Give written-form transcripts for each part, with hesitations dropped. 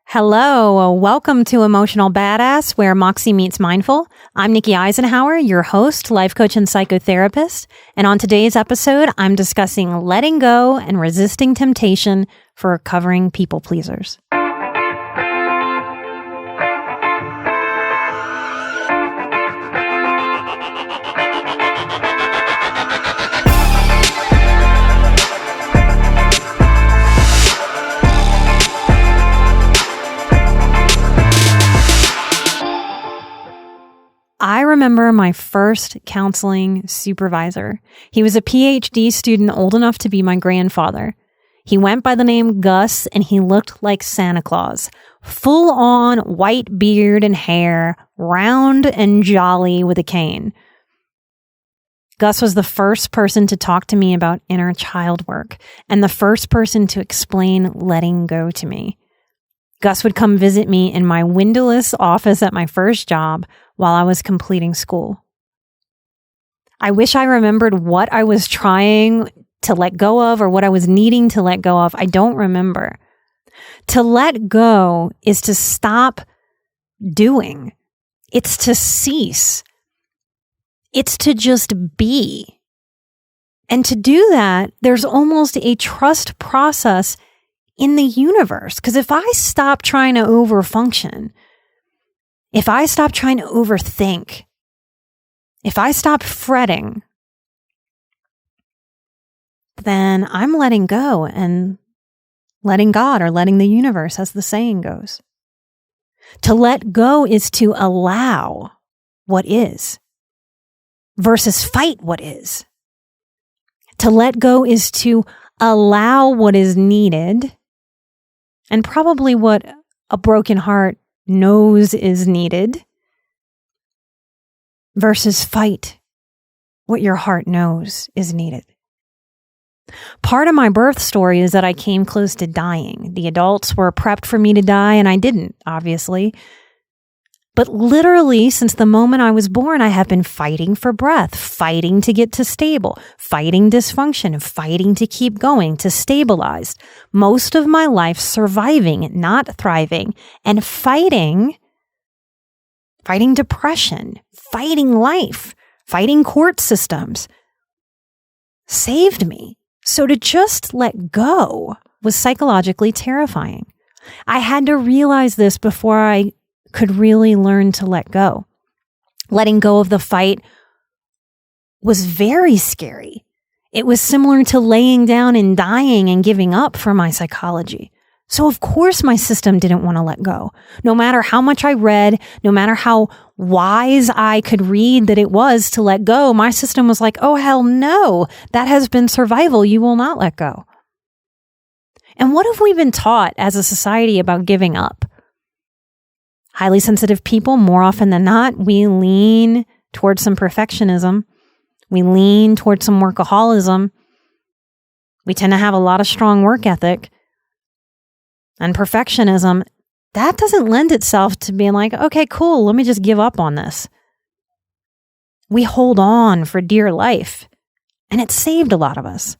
Hello, welcome to Emotional Badass, where Moxie meets Mindful. I'm Nikki Eisenhower, your host, life coach, and psychotherapist. And on today's episode, I'm discussing letting go and resisting temptation for recovering people pleasers. I remember my first counseling supervisor. He was a PhD student old enough to be my grandfather. He went by the name Gus, and he looked like Santa Claus. Full on white beard and hair, round and jolly with a cane. Gus was the first person to talk to me about inner child work, and the first person to explain letting go to me. Gus would come visit me in my windowless office at my first job while I was completing school. I wish I remembered what I was trying to let go of or what I was needing to let go of. I don't remember. To let go is to stop doing. It's to cease. It's to just be. And to do that, there's almost a trust process in the universe. Because if I stop trying to overfunction, if I stop trying to overthink, if I stop fretting, then I'm letting go and letting God or letting the universe, as the saying goes. To let go is to allow what is versus fight what is. To let go is to allow what is needed and probably what a broken heart knows is needed versus fight what your heart knows is needed. Part of my birth story is that I came close to dying. The adults were prepped for me to die, and I didn't, obviously. But literally, since the moment I was born, I have been fighting for breath, fighting to get to stable, fighting dysfunction, fighting to keep going, to stabilize. Most of my life surviving, not thriving, and fighting depression, fighting life, fighting court systems, saved me. So to just let go was psychologically terrifying. I had to realize this before I could really learn to let go. Letting go of the fight was very scary. It was similar to laying down and dying and giving up for my psychology. So of course my system didn't want to let go. No matter how much I read, no matter how wise I could read that it was to let go, my system was like, oh hell no, that has been survival. You will not let go. And what have we been taught as a society about giving up? Highly sensitive people, more often than not, we lean towards some perfectionism. We lean towards some workaholism. We tend to have a lot of strong work ethic. And perfectionism, that doesn't lend itself to being like, okay, cool, let me just give up on this. We hold on for dear life, and it saved a lot of us.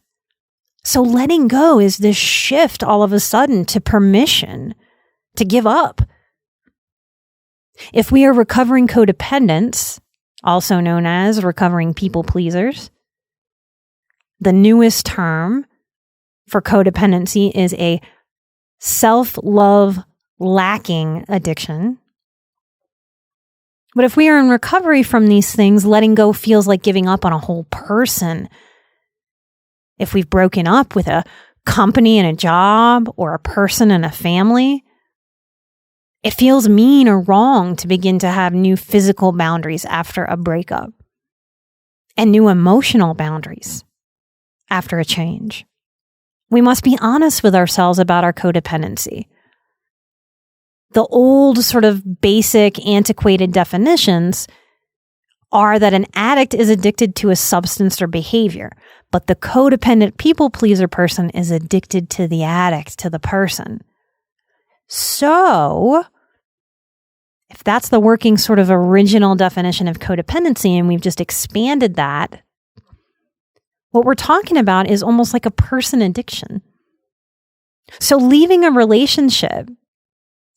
So letting go is this shift all of a sudden to permission to give up. If we are recovering codependents, also known as recovering people pleasers, the newest term for codependency is a self-love lacking addiction. But if we are in recovery from these things, letting go feels like giving up on a whole person. If we've broken up with a company and a job or a person and a family, it feels mean or wrong to begin to have new physical boundaries after a breakup and new emotional boundaries after a change. We must be honest with ourselves about our codependency. The old sort of basic antiquated definitions are that an addict is addicted to a substance or behavior, but the codependent people pleaser person is addicted to the addict, to the person. So, if that's the working sort of original definition of codependency and we've just expanded that, what we're talking about is almost like a person addiction. So leaving a relationship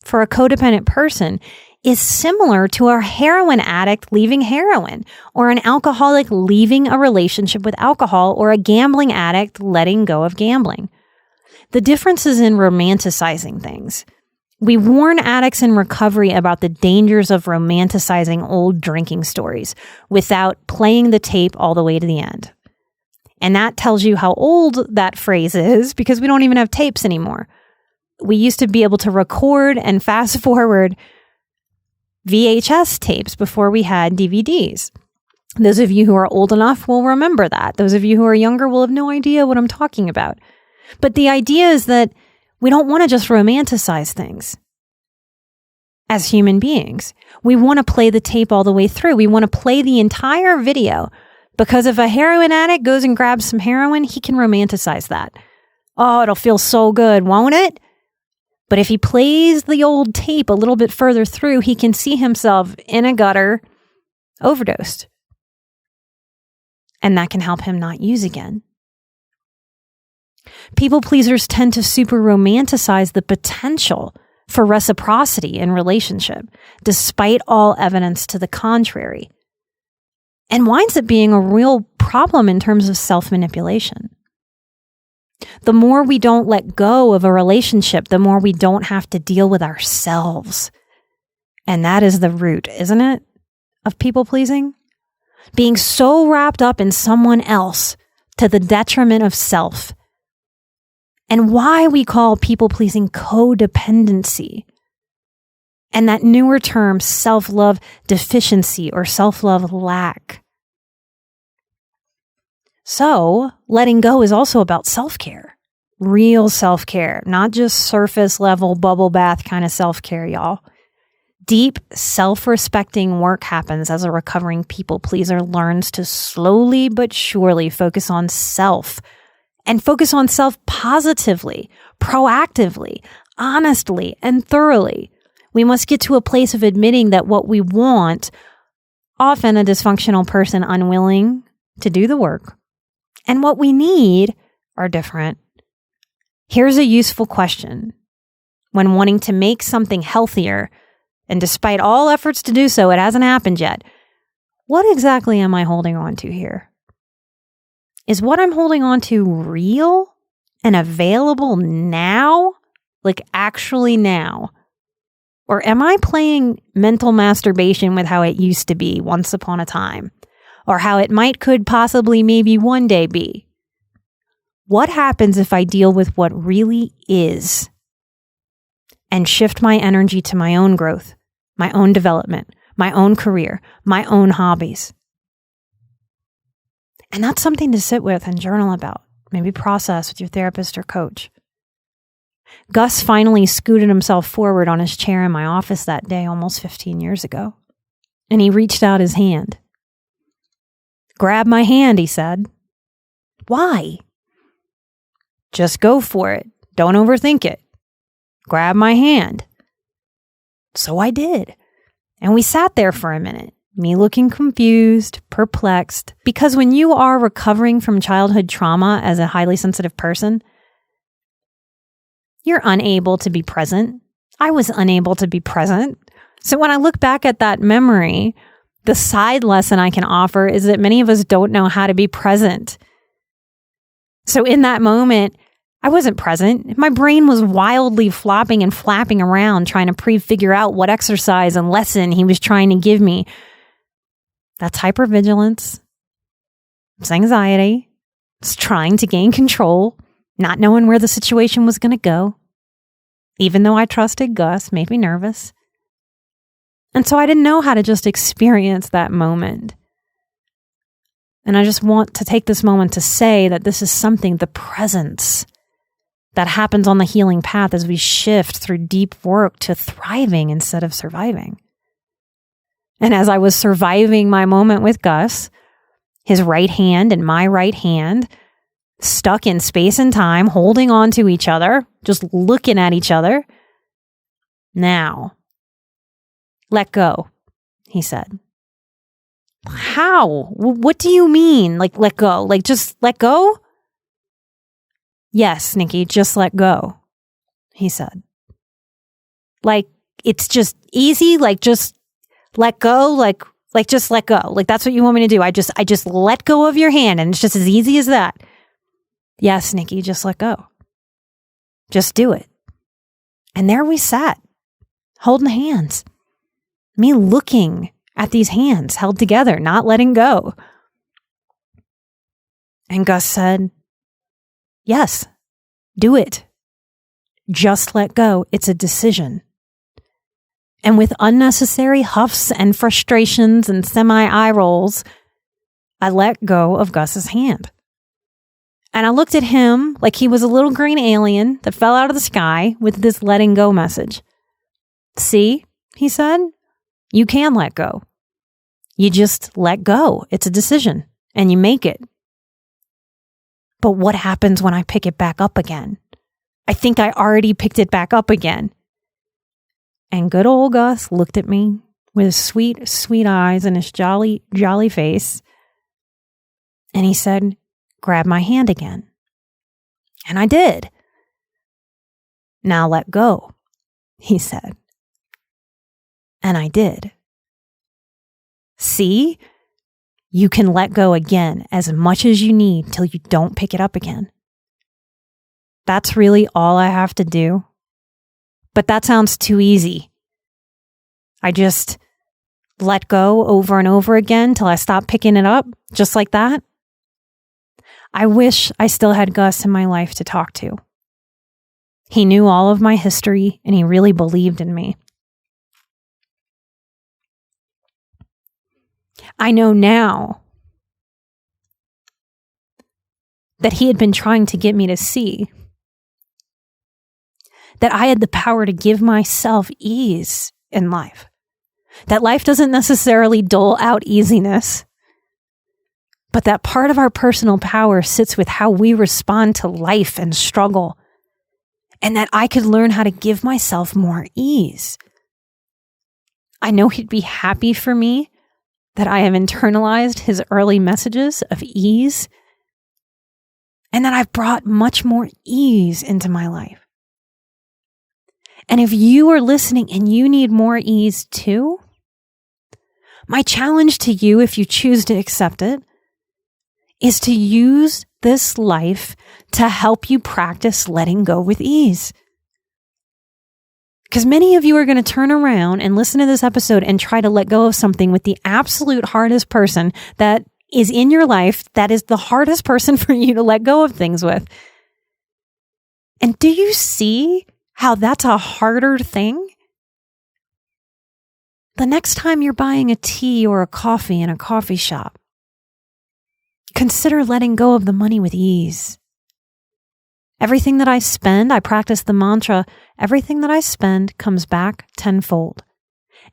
for a codependent person is similar to a heroin addict leaving heroin, or an alcoholic leaving a relationship with alcohol, or a gambling addict letting go of gambling. The difference is in romanticizing things. We warn addicts in recovery about the dangers of romanticizing old drinking stories without playing the tape all the way to the end. And that tells you how old that phrase is, because we don't even have tapes anymore. We used to be able to record and fast forward VHS tapes before we had DVDs. Those of you who are old enough will remember that. Those of you who are younger will have no idea what I'm talking about. But the idea is that we don't want to just romanticize things as human beings. We want to play the tape all the way through. We want to play the entire video, because if a heroin addict goes and grabs some heroin, he can romanticize that. Oh, it'll feel so good, won't it? But if he plays the old tape a little bit further through, he can see himself in a gutter, overdosed. And that can help him not use again. People pleasers tend to super romanticize the potential for reciprocity in relationship, despite all evidence to the contrary, and winds up being a real problem in terms of self-manipulation. The more we don't let go of a relationship, the more we don't have to deal with ourselves. And that is the root, isn't it, of people pleasing? Being so wrapped up in someone else to the detriment of self. And why we call people pleasing codependency. And that newer term, self-love deficiency or self-love lack. So, letting go is also about self-care. Real self-care, not just surface level bubble bath kind of self-care, y'all. Deep, self-respecting work happens as a recovering people pleaser learns to slowly but surely focus on self, and focus on self positively, proactively, honestly, and thoroughly. We must get to a place of admitting that what we want, often a dysfunctional person unwilling to do the work, and what we need are different. Here's a useful question. When wanting to make something healthier, and despite all efforts to do so, it hasn't happened yet, what exactly am I holding on to here? Is what I'm holding on to real and available now? Like actually now? Or am I playing mental masturbation with how it used to be once upon a time? Or how it could possibly maybe one day be? What happens if I deal with what really is and shift my energy to my own growth, my own development, my own career, my own hobbies? And that's something to sit with and journal about, maybe process with your therapist or coach. Gus finally scooted himself forward on his chair in my office that day almost 15 years ago, and he reached out his hand. "Grab my hand," he said. "Why?" "Just go for it. Don't overthink it. Grab my hand." So I did, and we sat there for a minute. Me looking confused, perplexed, because when you are recovering from childhood trauma as a highly sensitive person, you're unable to be present. I was unable to be present. So when I look back at that memory, the side lesson I can offer is that many of us don't know how to be present. So in that moment, I wasn't present. My brain was wildly flopping and flapping around, trying to pre-figure out what exercise and lesson he was trying to give me. That's hypervigilance. It's anxiety. It's trying to gain control, not knowing where the situation was going to go. Even though I trusted Gus, made me nervous. And so I didn't know how to just experience that moment. And I just want to take this moment to say that this is something, the presence, that happens on the healing path as we shift through deep work to thriving instead of surviving. And as I was surviving my moment with Gus, his right hand and my right hand, stuck in space and time, holding on to each other, just looking at each other. "Now, let go," he said. "How? What do you mean? Like, let go? Like, just let go?" "Yes, Nikki, just let go," he said. Like, it's just easy. Like, just let go. Like just let go. Like, that's what you want me to do. I just let go of your hand, and it's just as easy as that. Yes, Nikki, just let go. Just do it. And there we sat, holding hands. Me looking at these hands held together, not letting go. And Gus said, yes, do it. Just let go. It's a decision. And with unnecessary huffs and frustrations and semi-eye rolls, I let go of Gus's hand. And I looked at him like he was a little green alien that fell out of the sky with this letting go message. See, he said, you can let go. You just let go. It's a decision, and you make it. But what happens when I pick it back up again? I think I already picked it back up again. And good old Gus looked at me with his sweet, sweet eyes and his jolly, jolly face. And he said, grab my hand again. And I did. Now let go, he said. And I did. See? You can let go again as much as you need till you don't pick it up again. That's really all I have to do. But that sounds too easy. I just let go over and over again till I stop picking it up, just like that. I wish I still had Gus in my life to talk to. He knew all of my history, and he really believed in me. I know now that he had been trying to get me to see that I had the power to give myself ease in life. That life doesn't necessarily dole out easiness, but that part of our personal power sits with how we respond to life and struggle, and that I could learn how to give myself more ease. I know he'd be happy for me that I have internalized his early messages of ease, and that I've brought much more ease into my life. And if you are listening and you need more ease too, my challenge to you, if you choose to accept it, is to use this life to help you practice letting go with ease. Because many of you are going to turn around and listen to this episode and try to let go of something with the absolute hardest person that is in your life, that is the hardest person for you to let go of things with. And do you see how that's a harder thing? The next time you're buying a tea or a coffee in a coffee shop, consider letting go of the money with ease. Everything that I spend, I practice the mantra, everything that I spend comes back tenfold.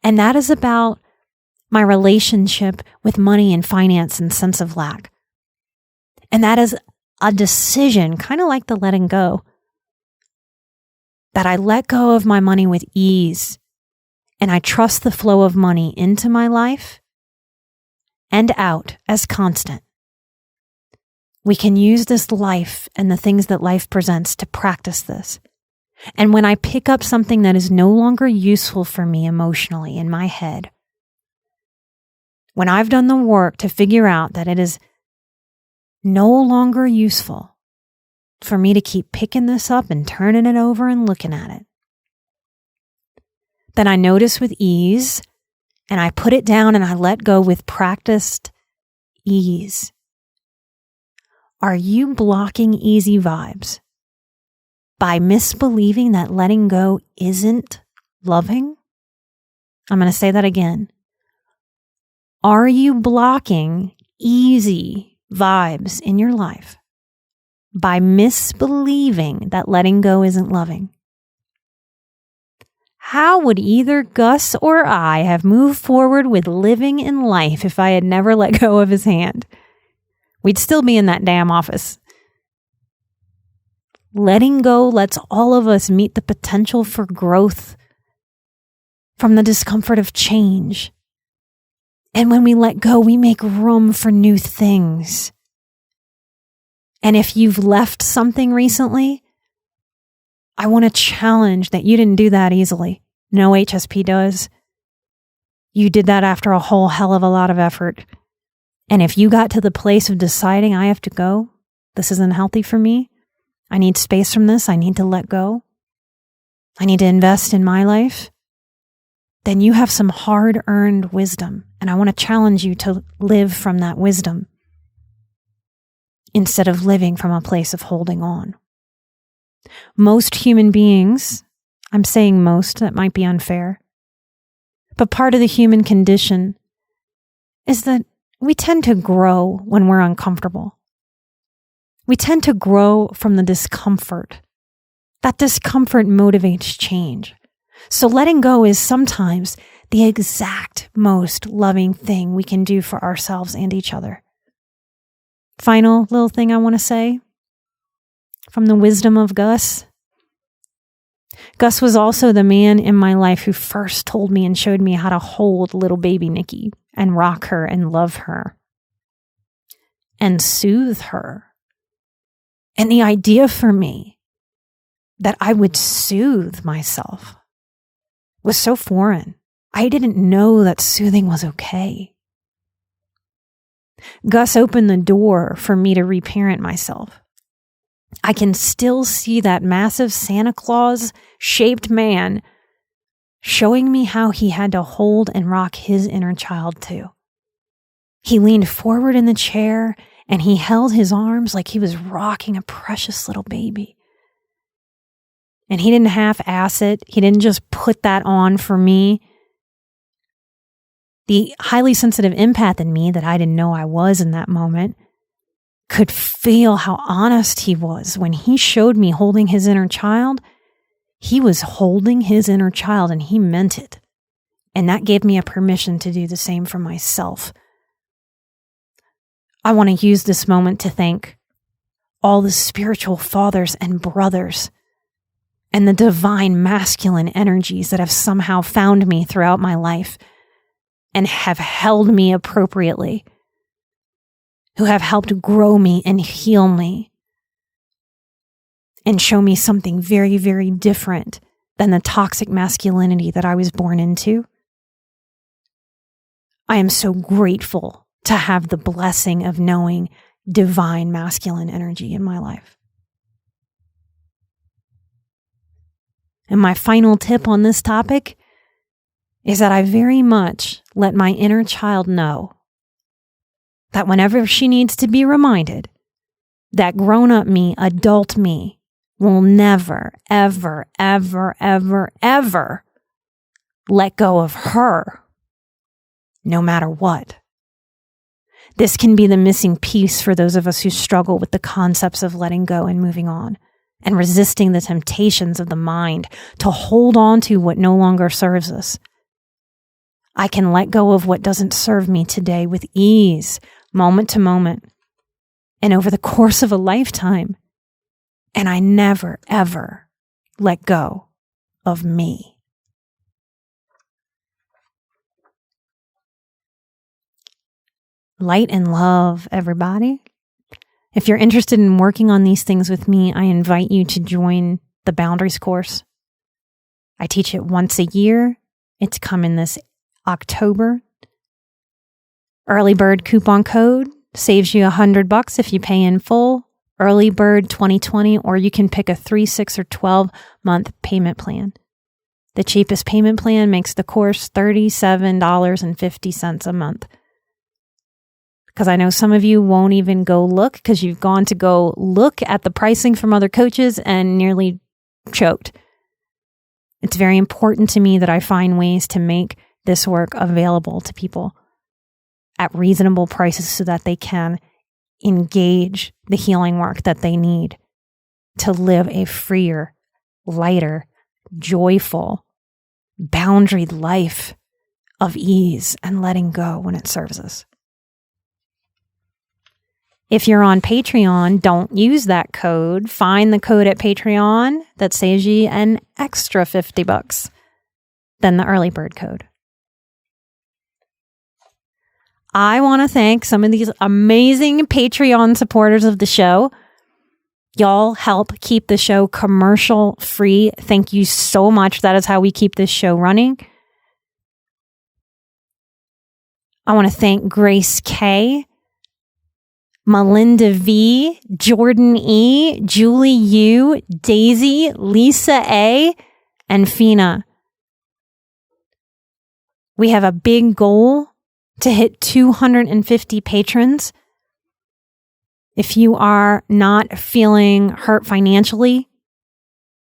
And that is about my relationship with money and finance and sense of lack. And that is a decision, kind of like the letting go, that I let go of my money with ease, and I trust the flow of money into my life and out as constant. We can use this life and the things that life presents to practice this. And when I pick up something that is no longer useful for me emotionally in my head, when I've done the work to figure out that it is no longer useful for me to keep picking this up and turning it over and looking at it, then I notice with ease, and I put it down and I let go with practiced ease. Are you blocking easy vibes by misbelieving that letting go isn't loving? I'm going to say that again. Are you blocking easy vibes in your life by misbelieving that letting go isn't loving? How would either Gus or I have moved forward with living in life if I had never let go of his hand? We'd still be in that damn office. Letting go lets all of us meet the potential for growth from the discomfort of change. And when we let go, we make room for new things. And if you've left something recently, I want to challenge that you didn't do that easily. No HSP does. You did that after a whole hell of a lot of effort. And if you got to the place of deciding, I have to go, this isn't healthy for me, I need space from this, I need to let go, I need to invest in my life, then you have some hard-earned wisdom. And I want to challenge you to live from that wisdom instead of living from a place of holding on. Most human beings, I'm saying most, that might be unfair, but part of the human condition is that we tend to grow when we're uncomfortable. We tend to grow from the discomfort. That discomfort motivates change. So letting go is sometimes the exact most loving thing we can do for ourselves and each other. Final little thing I want to say from the wisdom of Gus. Gus was also the man in my life who first told me and showed me how to hold little baby Nikki and rock her and love her and soothe her. And the idea for me that I would soothe myself was so foreign. I didn't know that soothing was okay. Gus opened the door for me to reparent myself. I can still see that massive Santa Claus-shaped man showing me how he had to hold and rock his inner child too. He leaned forward in the chair and he held his arms like he was rocking a precious little baby. And he didn't half-ass it. He didn't just put that on for me. The highly sensitive empath in me that I didn't know I was in that moment could feel how honest he was. When he showed me holding his inner child, he was holding his inner child and he meant it. And that gave me a permission to do the same for myself. I want to use this moment to thank all the spiritual fathers and brothers and the divine masculine energies that have somehow found me throughout my life and have held me appropriately, who have helped grow me and heal me and show me something very, very different than the toxic masculinity that I was born into. I am so grateful to have the blessing of knowing divine masculine energy in my life. And my final tip on this topic is that I very much let my inner child know that whenever she needs to be reminded that grown-up me, adult me, will never, ever, ever, ever, ever let go of her, no matter what. This can be the missing piece for those of us who struggle with the concepts of letting go and moving on, and resisting the temptations of the mind to hold on to what no longer serves us. I can let go of what doesn't serve me today with ease, moment to moment, and over the course of a lifetime. And I never, ever let go of me. Light and love, everybody. If you're interested in working on these things with me, I invite you to join the Boundaries course. I teach it once a year. It's coming this October. Early bird coupon code saves you $100 if you pay in full. Early bird 2020, or you can pick a 3, 6, or 12-month payment plan. The cheapest payment plan makes the course $37.50 a month. Because I know some of you won't even go look because you've gone to go look at the pricing from other coaches and nearly choked. It's very important to me that I find ways to make this work available to people at reasonable prices so that they can engage the healing work that they need to live a freer, lighter, joyful, boundaried life of ease and letting go when it serves us. If you're on Patreon, don't use that code. Find the code at Patreon that saves you an extra $50 than the early bird code. I want to thank some of these amazing Patreon supporters of the show. Y'all help keep the show commercial free. Thank you so much. That is how we keep this show running. I want to thank Grace K, Melinda V, Jordan E, Julie U, Daisy, Lisa A, and Fina. We have a big goal to hit 250 patrons. If you are not feeling hurt financially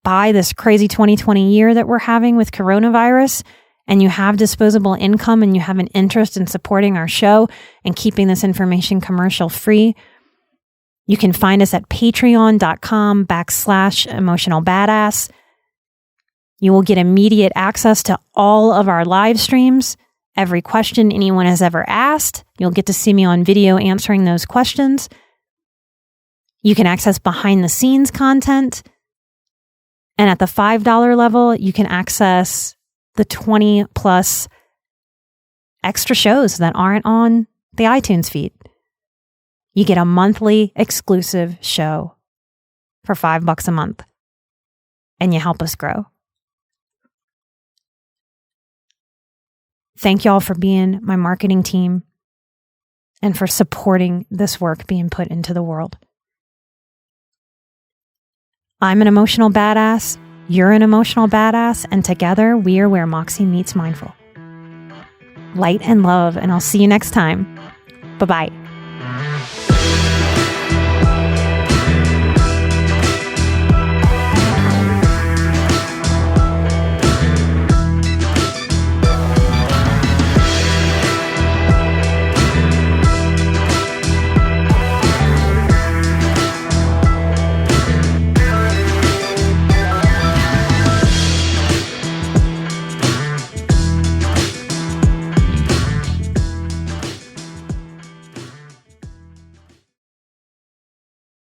by this crazy 2020 year that we're having with coronavirus, and you have disposable income and you have an interest in supporting our show and keeping this information commercial free, you can find us at patreon.com/emotionalbadass. You will get immediate access to all of our live streams. Every question anyone has ever asked, you'll get to see me on video answering those questions. You can access behind the scenes content. And at the $5 level, you can access the 20 plus extra shows that aren't on the iTunes feed. You get a monthly exclusive show for $5 a month, and you help us grow. Thank y'all for being my marketing team and for supporting this work being put into the world. I'm an emotional badass. You're an emotional badass. And together we are where Moxie meets mindful. Light and love. And I'll see you next time. Bye-bye.